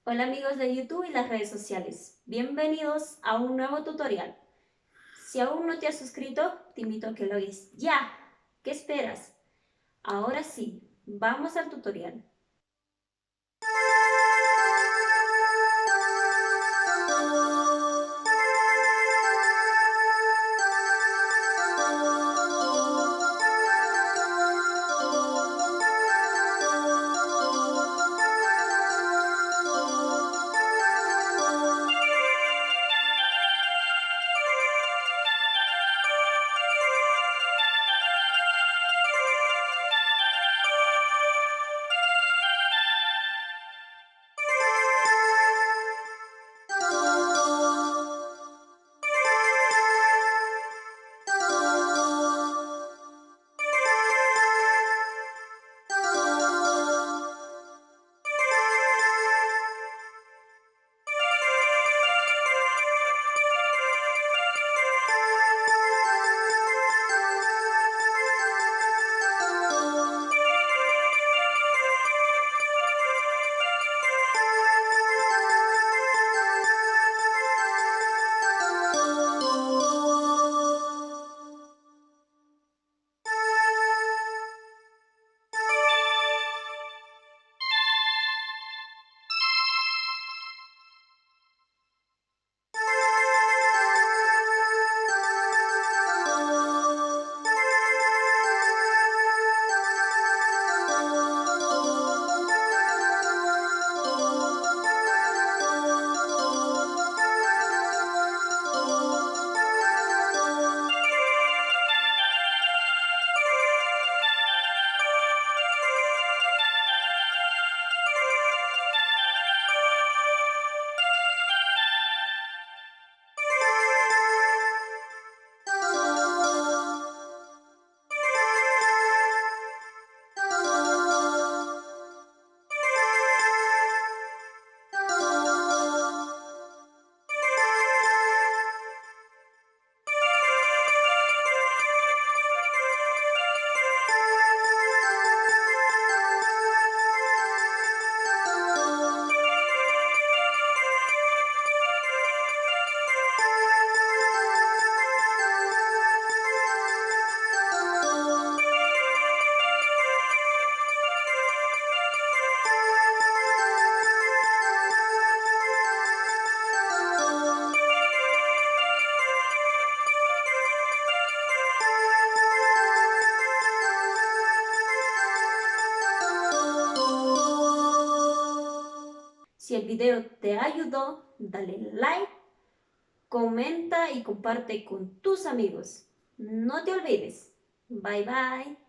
Hola amigos de YouTube y las redes sociales, bienvenidos a un nuevo tutorial. Si aún no te has suscrito, te invito a que lo hagas ya. ¿Qué esperas? Ahora sí, vamos al tutorial. Si el video te ayudó, dale like, comenta y comparte con tus amigos. No te olvides. Bye bye.